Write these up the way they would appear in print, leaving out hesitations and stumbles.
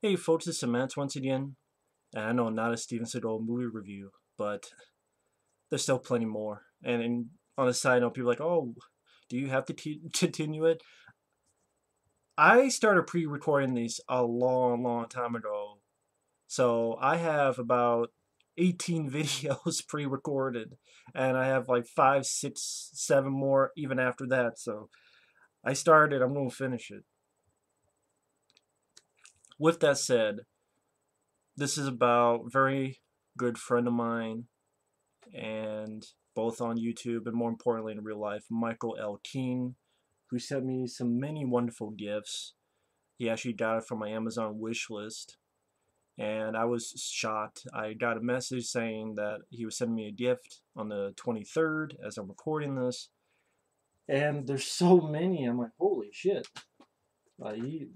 Hey folks, it's Samantha once again, and I know not a Steven Seagal movie review, but there's still plenty more. And on a side note, people are like, oh, do you have to continue it? I started pre-recording these a long, long time ago, so I have about 18 videos pre-recorded, and I have like 5, 6, 7 more even after that, so I started, I'm going to finish it. With that said, this is about a very good friend of mine and both on YouTube and more importantly in real life, Michael L. Keane, who sent me some many wonderful gifts. He actually got it from my Amazon wish list, and I was shocked. I got a message saying that he was sending me a gift on the 23rd as I'm recording this, and there's so many. I'm like, holy shit! He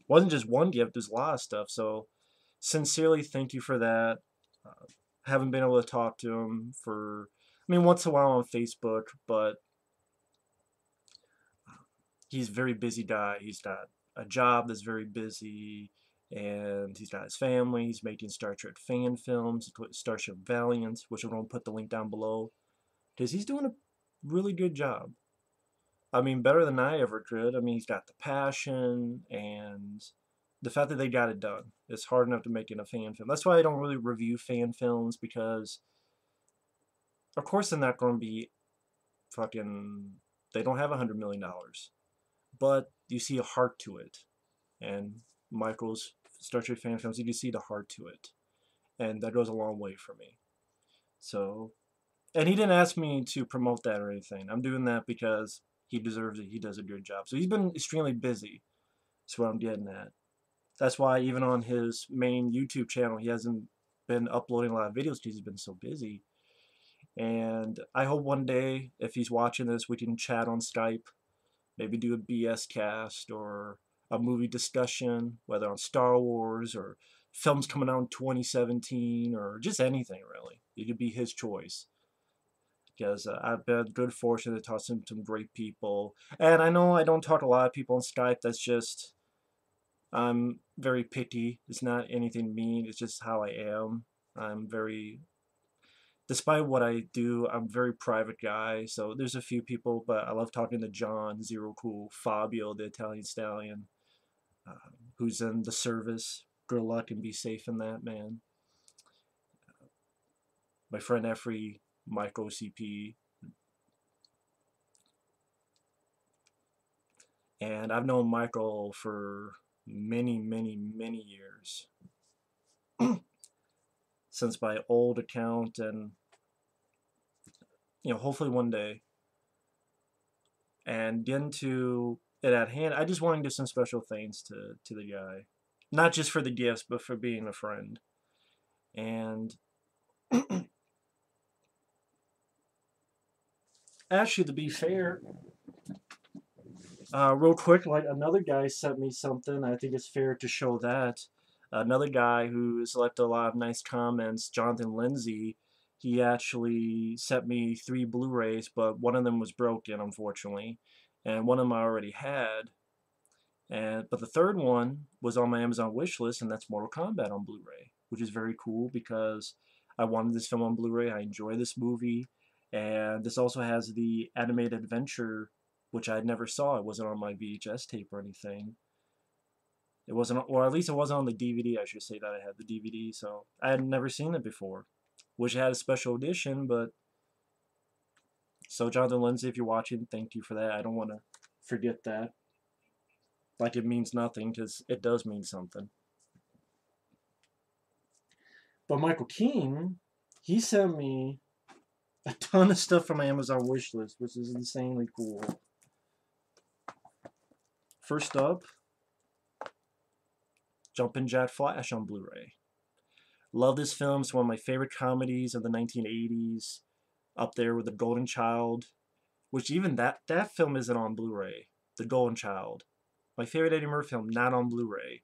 wasn't just one gift. There's a lot of stuff. So, sincerely, thank you for that. Uh, haven't been able to talk to him for, I mean, once in a while on Facebook, but he's a very busy guy. He's got a job that's very busy, and he's got his family. He's making Star Trek fan films, Starship Valiant, which I'm going to put the link down below, because he's doing a really good job. I mean, better than I ever could. I mean, he's got the passion and the fact that they got it done. It's hard enough to make in a fan film. That's why I don't really review fan films because, of course, they're not going to be fucking. They don't have $100 million, but you see a heart to it. And Michael's Star Trek fan films, you can see the heart to it, and that goes a long way for me. So, and he didn't ask me to promote that or anything. I'm doing that because he deserves it. He does a good job. So he's been extremely busy. That's what I'm getting at. That's why even on his main YouTube channel, he hasn't been uploading a lot of videos because he's been so busy. And I hope one day, if he's watching this, we can chat on Skype, maybe do a BS cast or a movie discussion, whether on Star Wars or films coming out in 2017 or just anything really. It could be his choice. Because I've been good fortune to talk to some great people. And I know I don't talk to a lot of people on Skype. That's just, I'm very picky. It's not anything mean. It's just how I am. I'm very, despite what I do, I'm a very private guy. So there's a few people, but I love talking to John, Zero Cool, Fabio, the Italian Stallion, who's in the service. Good luck and be safe in that, man. My friend Effrey, Michael CP, and I've known Michael for many, many, many years. Since my old account, and hopefully one day. And getting to it at hand, I just want to give some special thanks to the guy, not just for the gifts, but for being a friend. And actually, to be fair, real quick, like another guy sent me something. I think it's fair to show that. Another guy who's left a lot of nice comments, Jonathan Lindsay, he actually sent me 3 Blu-rays, but one of them was broken, unfortunately, and one of them I already had. But the third one was on my Amazon wish list, and that's Mortal Kombat on Blu-ray, which is very cool because I wanted this film on Blu-ray. I enjoy this movie, and this also has the animated adventure, which I never saw. It wasn't on my VHS tape or anything. It wasn't, or at least it wasn't on the DVD. I should say that I had the DVD, so I had never seen it before. Wish it had a special edition, but so Jonathan Lindsay, if you're watching, thank you for that. I don't want to forget that. Like it means nothing, because it does mean something. But Michael Keane, he sent me a ton of stuff from my Amazon wish list, which is insanely cool. First up, Jumpin' Jack Flash on Blu-ray. Love this film. It's one of my favorite comedies of the 1980s. Up there with The Golden Child, which even that film isn't on Blu-ray. The Golden Child. My favorite Eddie Murphy film, not on Blu-ray.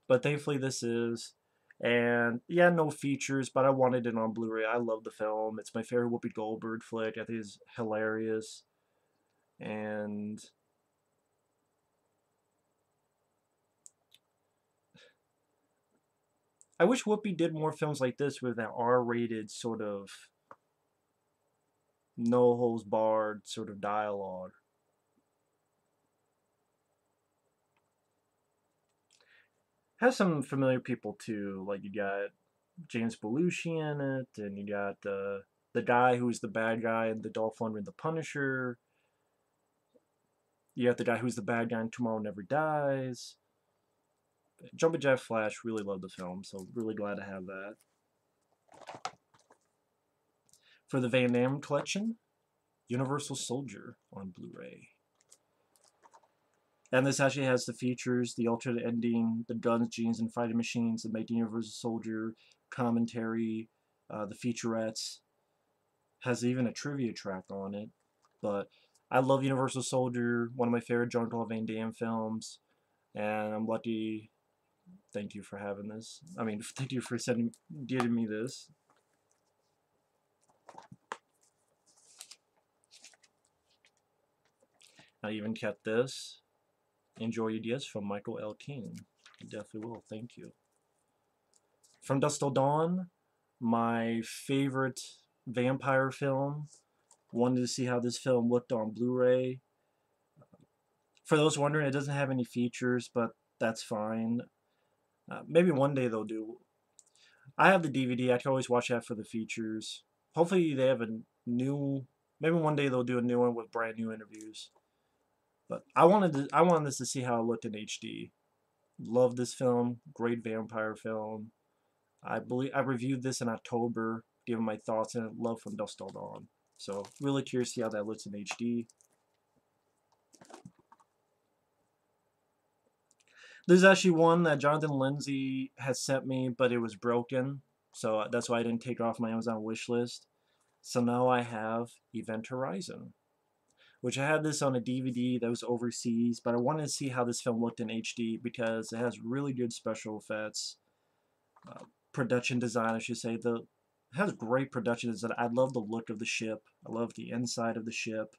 But thankfully this is. And yeah, no features, but I wanted it on Blu-ray. I love the film. It's my favorite Whoopi Goldberg flick. I think it's hilarious. And I wish Whoopi did more films like this with that R-rated sort of no holds barred sort of dialogue. Has some familiar people too, like you got James Belushi in it, and you got the guy who's the bad guy in the Dolph Lundgren The Punisher. You got the guy who's the bad guy in Tomorrow Never Dies. Jumpin' Jack Flash, really love the film, so really glad to have that. For the Van Damme collection, Universal Soldier on Blu-ray. And this actually has the features, the alternate ending, the guns, genes, and fighting machines that make the Universal Soldier, commentary, the featurettes. Has even a trivia track on it. But I love Universal Soldier, one of my favorite Jean-Claude Van Damme films. And I'm lucky. Thank you for having this. I mean, thank you for getting me this. I even kept this. Enjoy Your Diaz from Michael L. King. I definitely will. Thank you. From Dusk Till Dawn, my favorite vampire film. Wanted to see how this film looked on Blu-ray. For those wondering, it doesn't have any features, but that's fine. Maybe one day they'll do. I have the DVD. I can always watch that for the features. Hopefully they have a new. Maybe one day they'll do a new one with brand new interviews. But I wanted this to see how it looked in HD. Love this film. Great vampire film. I believe I reviewed this in October, giving my thoughts on it. Love From Dusk Till Dawn. So really curious to see how that looks in HD. There's actually one that Jonathan Lindsay has sent me, but it was broken. So that's why I didn't take it off my Amazon wish list. So now I have Event Horizon, which I had this on a DVD that was overseas, but I wanted to see how this film looked in HD because it has really good special effects, production design, I should say. It has great production design. I love the look of the ship. I love the inside of the ship.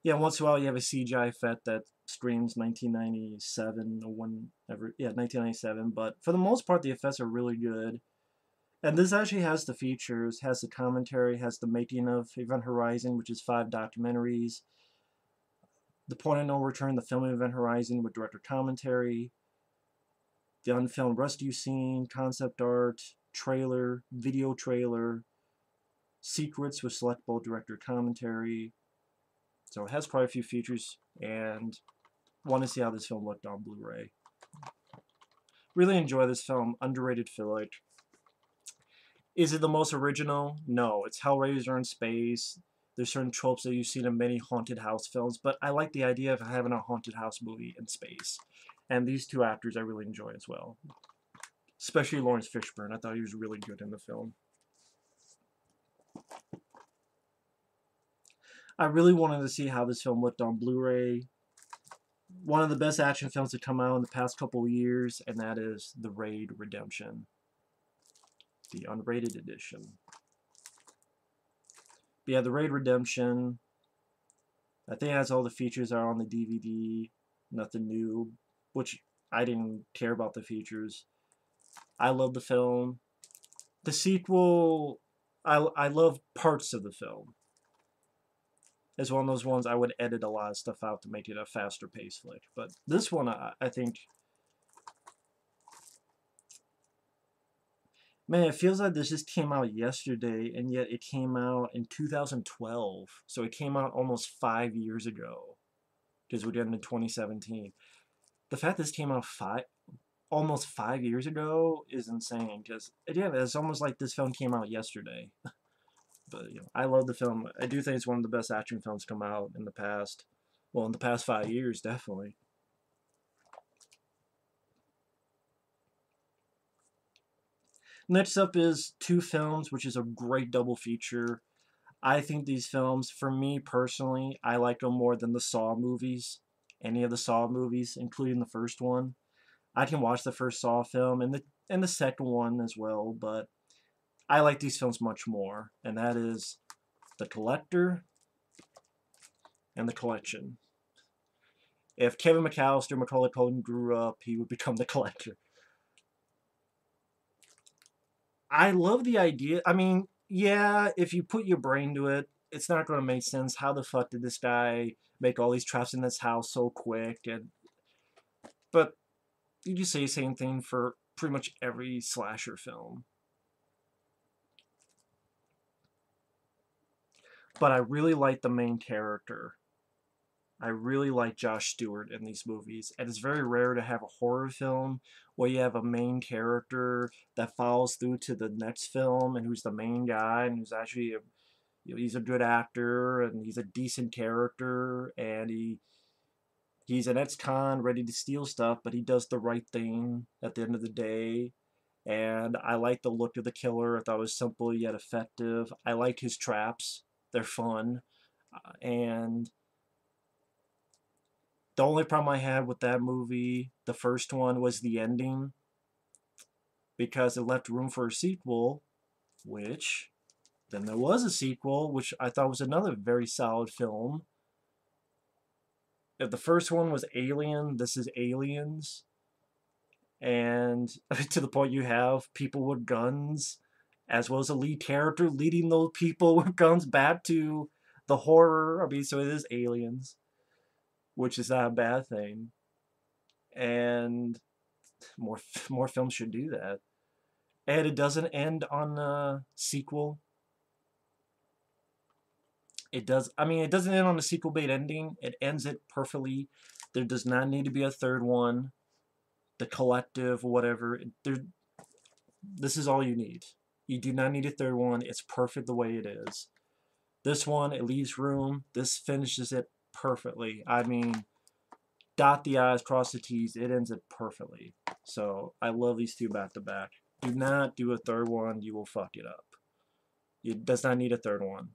Yeah, once in a while you have a CGI effect that screams 1997 or whenever. Yeah, 1997. But for the most part, the effects are really good. And this actually has the features, has the commentary, has the making of Event Horizon, which is 5 documentaries. The Point of No Return, the filming of Event Horizon with director commentary. The unfilmed rescue scene, concept art, trailer, video trailer, secrets with selectable director commentary. So it has quite a few features, and want to see how this film looked on Blu-ray. Really enjoy this film. Underrated flick. Is it the most original? No. It's Hellraiser in space. There's certain tropes that you've seen in many haunted house films, but I like the idea of having a haunted house movie in space. And these two actors I really enjoy as well. Especially Lawrence Fishburne. I thought he was really good in the film. I really wanted to see how this film looked on Blu-ray. One of the best action films to come out in the past couple of years, and that is The Raid Redemption, the unrated edition. But yeah, The Raid Redemption, I think it has all the features that are on the DVD, nothing new, which I didn't care about the features. I love the film. The sequel, I love parts of the film. It's one of those ones I would edit a lot of stuff out to make it a faster pace flick. But this one, I think, man, it feels like this just came out yesterday, and yet it came out in 2012. So it came out almost 5 years ago, because we're getting to 2017. The fact this came out almost 5 years ago is insane, because, again, it's almost like this film came out yesterday. But, you know, I love the film. I do think it's one of the best action films come out in the past. Well, in the past 5 years, definitely. Next up is two films, which is a great double feature. I think these films, for me personally, I like them more than the Saw movies. Any of the Saw movies, including the first one. I can watch the first Saw film and the second one as well, but I like these films much more. And that is The Collector and The Collection. If Kevin McAllister, Macaulay Culkin grew up, he would become the Collector. I love the idea. I mean, yeah, if you put your brain to it, it's not going to make sense. How the fuck did this guy make all these traps in this house so quick? And but you just say the same thing for pretty much every slasher film. But I really like the main character. I really like Josh Stewart in these movies, and it's very rare to have a horror film where you have a main character that follows through to the next film and who's the main guy and who's actually he's a good actor and he's a decent character and he's an ex-con ready to steal stuff, but he does the right thing at the end of the day. And I like the look of the killer. I thought it was simple yet effective. I like his traps. They're fun. And the only problem I had with that movie, the first one, was the ending because it left room for a sequel, which then there was a sequel, which I thought was another very solid film. If the first one was Alien, this is Aliens. And to the point you have people with guns, as well as a lead character leading those people with guns back to the horror. I mean, so it is Aliens, which is not a bad thing. And more more films should do that. And it doesn't end on a sequel. It does. I mean, it doesn't end on a sequel bait ending. It ends it perfectly. There does not need to be a third one. The collective, whatever. This is all you need. You do not need a third one. It's perfect the way it is. This one, it leaves room. This finishes it perfectly. I mean, dot the I's, cross the T's. It ends it perfectly. So I love these two back to back. Do not do a third one. You will fuck it up. It does not need a third one.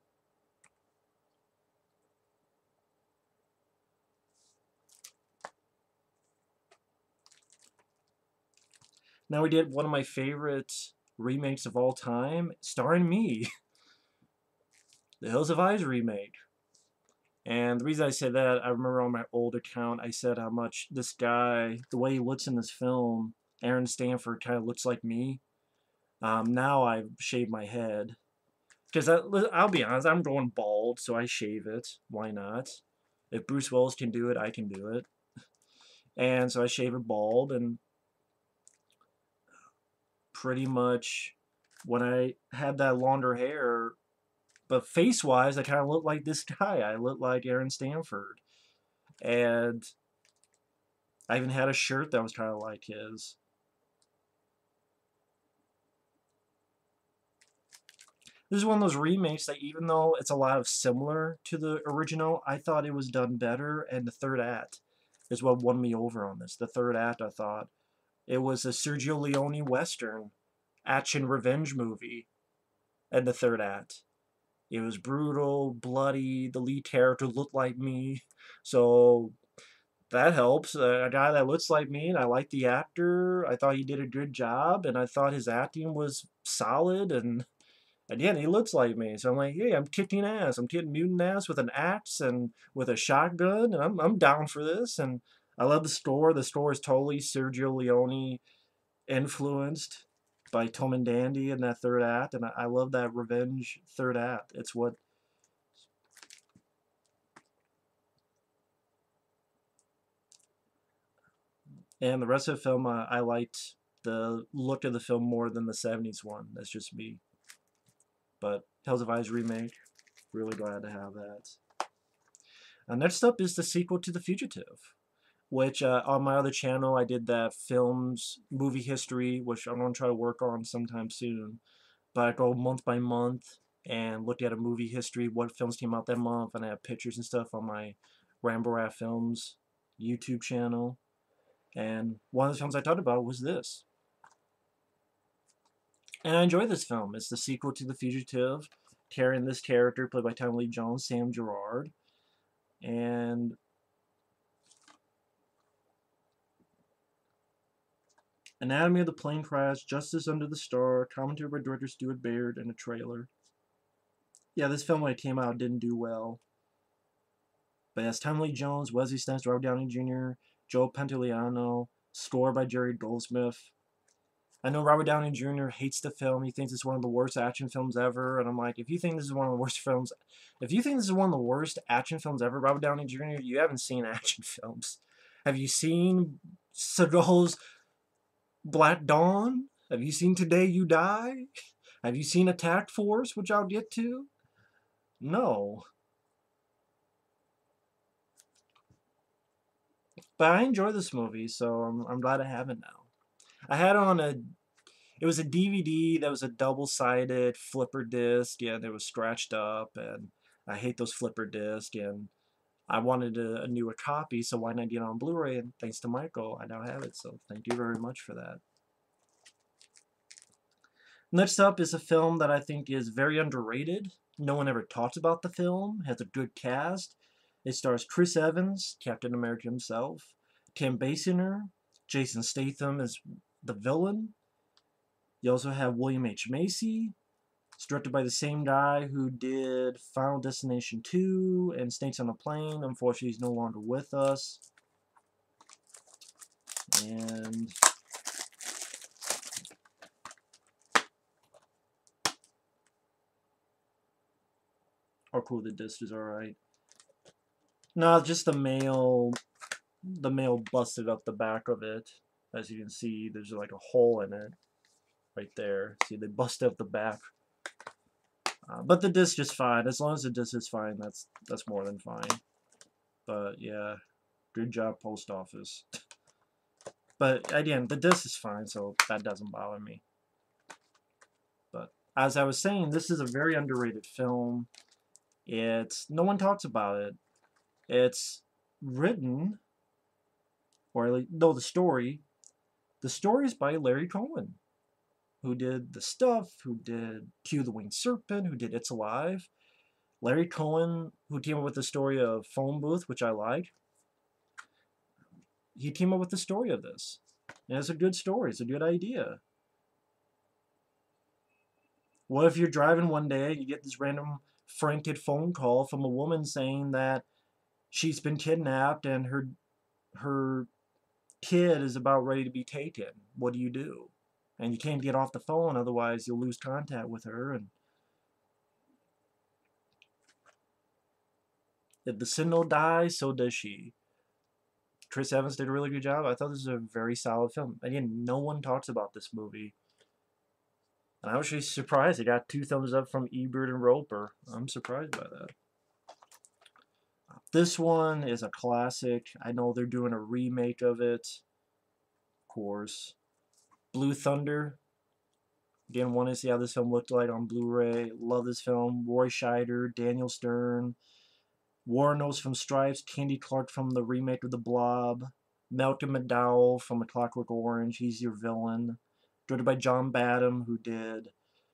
Now we did one of my favorite remakes of all time, starring me. The Hills of Eyes remake. And the reason I say that, I remember on my old account, I said how much this guy, the way he looks in this film, Aaron Stanford, kind of looks like me. Now I've shaved my head. Because I'll be honest, I'm going bald, so I shave it. Why not? If Bruce Willis can do it, I can do it. And so I shave it bald, and pretty much when I had that longer hair, but face-wise, I kind of look like this guy. I look like Aaron Stanford. And I even had a shirt that was kind of like his. This is one of those remakes that even though it's a lot of similar to the original, I thought it was done better, and the third act is what won me over on this. The third act, I thought, it was a Sergio Leone Western action revenge movie, and the third act. It was brutal, bloody, the lead character looked like me, so that helps. A guy that looks like me, and I like the actor. I thought he did a good job, and I thought his acting was solid, and again, he looks like me. So I'm like, hey, I'm kicking ass. I'm kicking mutant ass with an axe and with a shotgun, and I'm down for this. And I love the score. The score is totally Sergio Leone influenced by Tom and Dandy in that third act, and I love that revenge third act. It's what. And the rest of the film, I liked the look of the film more than the '70s one. That's just me. But Tales of Eyes remake, really glad to have that. Next up is the sequel to The Fugitive, which on my other channel I did that films movie history, which I'm going to try to work on sometime soon. But I go month by month and look at a movie history, what films came out that month, and I have pictures and stuff on my Rambo Films YouTube channel. And one of the films I talked about was this. And I enjoy this film. It's the sequel to The Fugitive, carrying this character played by Tommy Lee Jones, Sam Gerard. And Anatomy of the Plane Crash, Justice Under the Star, commentary by director Stuart Baird, and a trailer. Yeah, this film when it came out didn't do well. But yes, Tommy Lee Jones, Wesley Snipes, Robert Downey Jr., Joe Pantoliano, score by Jerry Goldsmith. I know Robert Downey Jr. hates the film. He thinks it's one of the worst action films ever. And I'm like, if you think this is one of the worst films, if you think this is one of the worst action films ever, Robert Downey Jr., you haven't seen action films. Have you seen Seagal's Black Dawn? Have you seen Today You Die? Have you seen Attack Force, which I'll get to? No. But I enjoy this movie, so I'm glad I have it now. I had it on a... It was a DVD that was a double-sided flipper disc, and it was scratched up, and I hate those flipper discs, and I wanted a newer copy, so why not get it on Blu-ray? And thanks to Michael, I now have it, so thank you very much for that. Next up is a film that I think is very underrated. No one ever talks about the film. It has a good cast. It stars Chris Evans, Captain America himself, Kim Basinger, Jason Statham as the villain. You also have William H. Macy. It's directed by the same guy who did Final Destination 2 and Snakes on a Plane. Unfortunately, he's no longer with us. And oh, cool, the disc is alright. No, just the mail busted up the back of it. As you can see, there's like a hole in it right there. See, they busted up the back. But the disc is fine. As long as the disc is fine, that's more than fine. But yeah, good job, post office. But again, the disc is fine, so that doesn't bother me. But as I was saying, this is a very underrated film. No one talks about it. It's written, or at least, no, the story is by Larry Cohen, who did The Stuff, who did Cue the Winged Serpent, who did It's Alive. Larry Cohen, who came up with the story of Phone Booth, which I like, he came up with the story of this. And it's a good story. It's a good idea. What if you're driving one day, you get this random frantic phone call from a woman saying that she's been kidnapped and her kid is about ready to be taken? What do you do? And you can't get off the phone, otherwise you'll lose contact with her. And if the signal dies, so does she. Chris Evans did a really good job. I thought this was a very solid film. Again, no one talks about this movie. And I was actually surprised. It got 2 thumbs up from Ebert and Roper. I'm surprised by that. This one is a classic. I know they're doing a remake of it. Of course. Blue Thunder. Again, want to see how this film looked like on Blu-ray. Love this film. Roy Scheider, Daniel Stern, Warren Oates from Stripes, Candy Clark from the remake of The Blob, Malcolm McDowell from A Clockwork Orange. He's your villain. Directed by John Badham, who did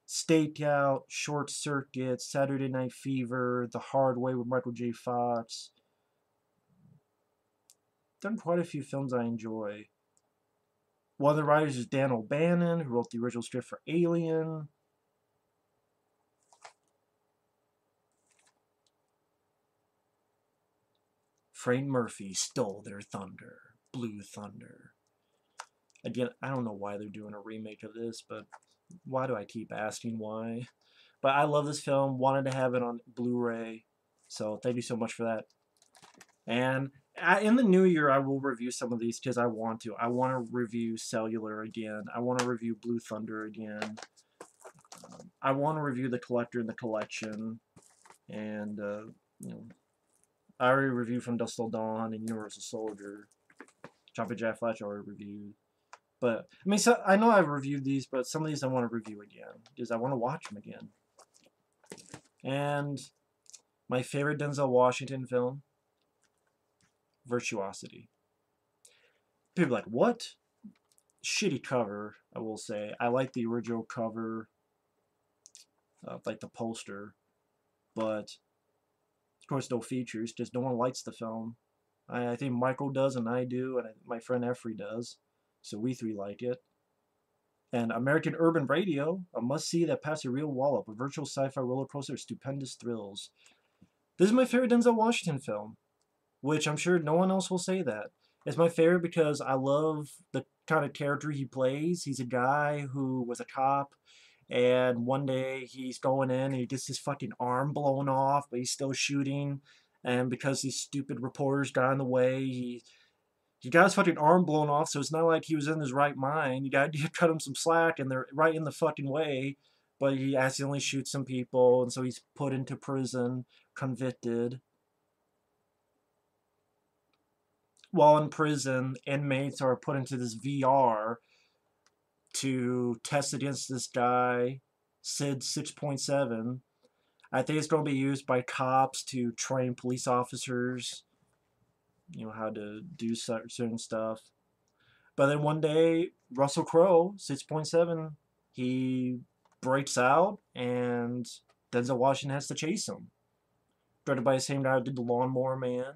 Stakeout, Short Circuit, Saturday Night Fever, The Hard Way with Michael J. Fox. Done quite a few films I enjoy. One of the writers is Dan O'Bannon, who wrote the original script for Alien. Frank Murphy stole their thunder. Blue Thunder. Again, I don't know why they're doing a remake of this, but why do I keep asking why? But I love this film. Wanted to have it on Blu-ray. So thank you so much for that. And in the new year, I will review some of these because I want to. I want to review Cellular again. I want to review Blue Thunder again. I want to review The Collector and the Collection. And, you know, I already reviewed From Dusk Till Dawn and Universal Soldier. Jumpin' Jack Flash I already reviewed. But, I mean, so I know I've reviewed these, but some of these I want to review again. Because I want to watch them again. And my favorite Denzel Washington film, Virtuosity. People are like, what? Shitty cover, I will say. I like the original cover, like the poster. But, of course, no features, because no one likes the film. I think Michael does, and I do, and my friend Effrey does. So we 3 like it. And American Urban Radio, a must-see that packs a real wallop, a virtual sci-fi roller coaster of stupendous thrills. This is my favorite Denzel Washington film, which I'm sure no one else will say that. It's my favorite because I love the kind of character he plays. He's a guy who was a cop, and one day he's going in and he gets his fucking arm blown off, but he's still shooting. And because these stupid reporters got in the way, he got his fucking arm blown off, so it's not like he was in his right mind. You got to cut him some slack, and they're right in the fucking way. But he accidentally shoots some people, and so he's put into prison, convicted. While in prison, inmates are put into this VR to test against this guy, Sid 6.7. I think it's going to be used by cops to train police officers, how to do certain stuff. But then one day, Russell Crowe, 6.7, he breaks out, and Denzel Washington has to chase him. Directed by the same guy who did The Lawnmower Man.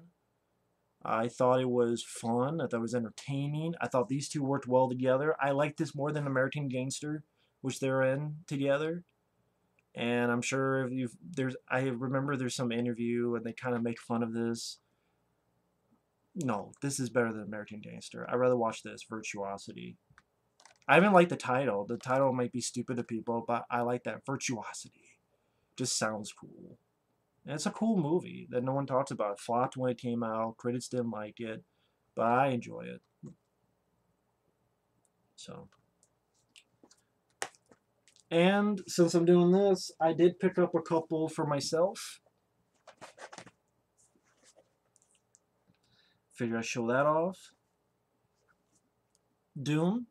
I thought it was fun. I thought it was entertaining. I thought these two worked well together. I like this more than American Gangster, which they're in together. And I'm sure if I remember there's some interview and they kind of make fun of this. No, this is better than American Gangster. I'd rather watch this, Virtuosity. I even like the title. The title might be stupid to people, but I like that. Virtuosity. Just sounds cool. And it's a cool movie that no one talks about. It flopped when it came out. Critics didn't like it, but I enjoy it. So. And since I'm doing this, I did pick up a couple for myself. Figure I'd show that off. Doom,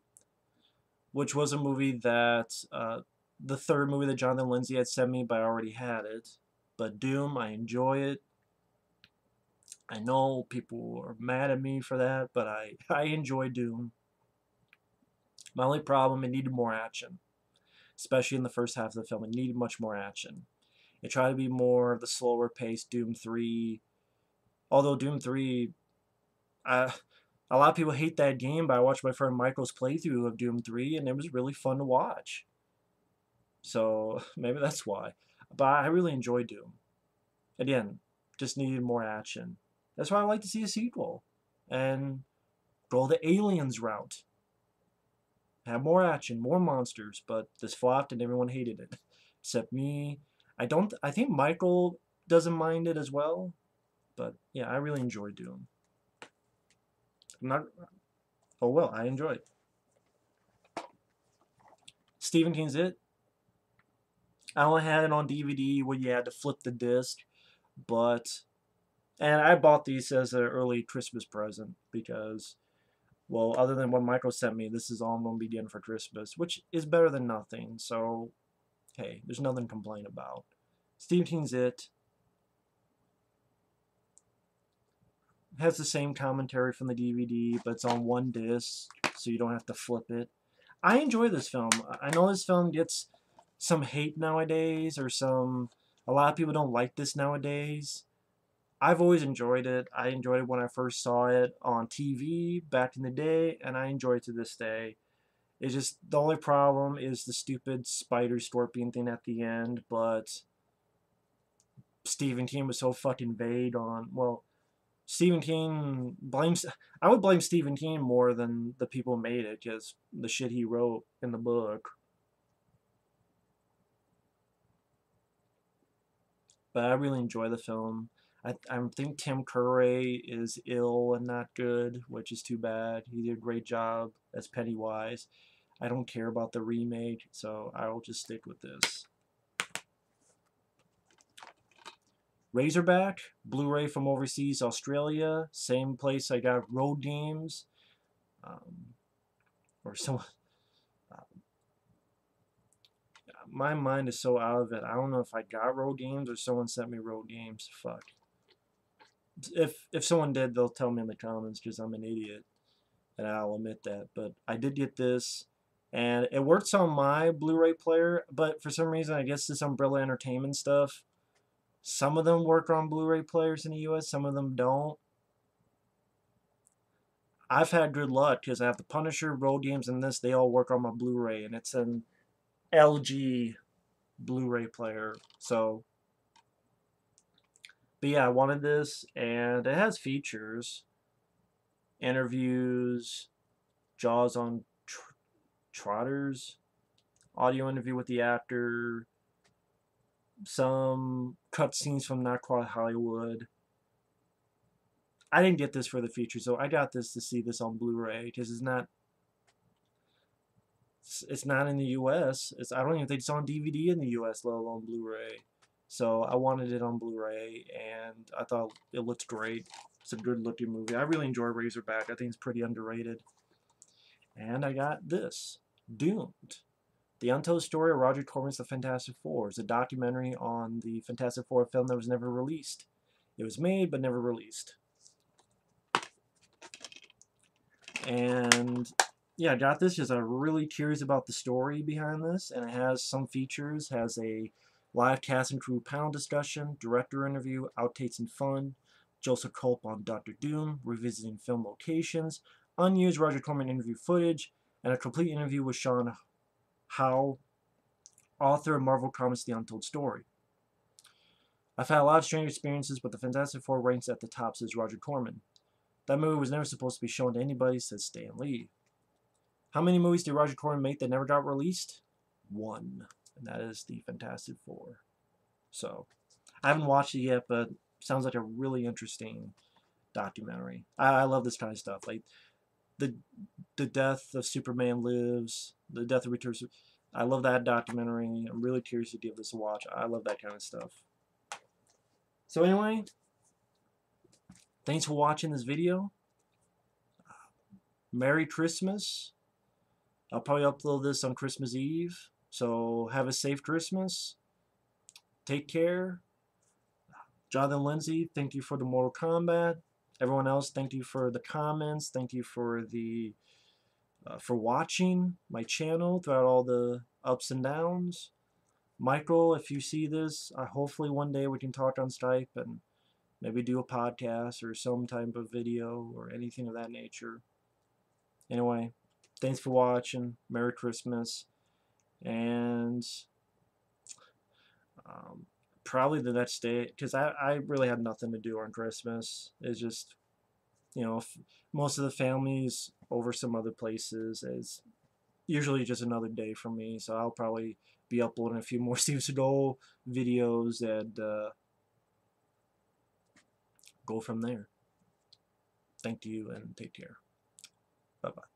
which was a movie that, the third movie that Jonathan Lindsay had sent me, but I already had it. But Doom, I enjoy it. I know people are mad at me for that, but I enjoy Doom. My only problem, it needed more action. Especially in the first half of the film, it needed much more action. It tried to be more of the slower paced Doom 3. Although Doom 3, a lot of people hate that game, but I watched my friend Michael's playthrough of Doom 3, and it was really fun to watch. So maybe that's why. But I really enjoy Doom. Again, just needed more action. That's why I like to see a sequel. And go the Aliens route. Have more action, more monsters, but this flopped and everyone hated it. Except me. I think Michael doesn't mind it as well. But yeah, I really enjoy Doom. Oh well, I enjoy it. Stephen King's It. I only had it on DVD where you had to flip the disc, and I bought these as an early Christmas present because, well, other than what Michael sent me, this is all I'm going to be getting for Christmas, which is better than nothing, so, hey, there's nothing to complain about. Stephen King's It has the same commentary from the DVD, but it's on one disc, so you don't have to flip it. I enjoy this film. I know this film gets some hate nowadays, or a lot of people don't like this nowadays. I've always enjoyed it. I enjoyed it when I first saw it on TV back in the day, and I enjoy it to this day. It's just, the only problem is the stupid spider scorpion thing at the end, but Stephen King was so fucking vague on, well, Stephen King blames, I would blame Stephen King more than the people who made it, because the shit he wrote in the book. But I really enjoy the film. I think Tim Curry is ill and not good, which is too bad. He did a great job as Pennywise. I don't care about the remake, so I will just stick with this. Razorback, Blu-ray from overseas, Australia. Same place I got Road Games. Or some. My mind is so out of it. I don't know if I got Road Games or someone sent me Road Games. Fuck. If someone did, they'll tell me in the comments because I'm an idiot, and I'll admit that. But I did get this, and it works on my Blu-ray player, but for some reason, I guess this Umbrella Entertainment stuff, some of them work on Blu-ray players in the US, some of them don't. I've had good luck because I have the Punisher, Road Games, and this. They all work on my Blu-ray, and it's an LG Blu-ray player. So, but yeah, I wanted this, and it has features, interviews, Jaws on Trotters audio interview with the actor, some cutscenes from Not Quite Hollywood. I didn't get this for the feature, so I got this to see this on Blu-ray because it's not in the U.S. I don't even think it's on DVD in the U.S., let alone Blu-ray. So I wanted it on Blu-ray, and I thought it looked great. It's a good-looking movie. I really enjoy Razorback. I think it's pretty underrated. And I got this, Doomed. The Untold Story of Roger Corman's The Fantastic Four is a documentary on the Fantastic Four film that was never released. It was made, but never released. And yeah, I got this because I'm really curious about the story behind this, and it has some features. It has a live cast and crew panel discussion, director interview, outtakes and fun, Joseph Culp on Doctor Doom, revisiting film locations, unused Roger Corman interview footage, and a complete interview with Sean Howe, author of Marvel Comics' The Untold Story. I've had a lot of strange experiences, but the Fantastic Four ranks at the top, says Roger Corman. That movie was never supposed to be shown to anybody, says Stan Lee. How many movies did Roger Corman make that never got released? One. And that is the Fantastic Four. So, I haven't watched it yet, but sounds like a really interesting documentary. I love this kind of stuff. Like, the death of Superman Lives, the death of Returns. I love that documentary. I'm really curious to give this a watch. I love that kind of stuff. So anyway, thanks for watching this video. Merry Christmas. I'll probably upload this on Christmas Eve. So have a safe Christmas. Take care. Jonathan Lindsay, thank you for the Mortal Kombat. Everyone else, thank you for the comments. Thank you for the for watching my channel throughout all the ups and downs. Michael, if you see this, hopefully one day we can talk on Skype and maybe do a podcast or some type of video or anything of that nature. Anyway, thanks for watching. Merry Christmas. And probably the next day, because I really had nothing to do on Christmas. It's just, you know, most of the family's over some other places. It's usually just another day for me, so I'll probably be uploading a few more Steve Seagal videos and go from there. Thank you and take care. Bye-bye.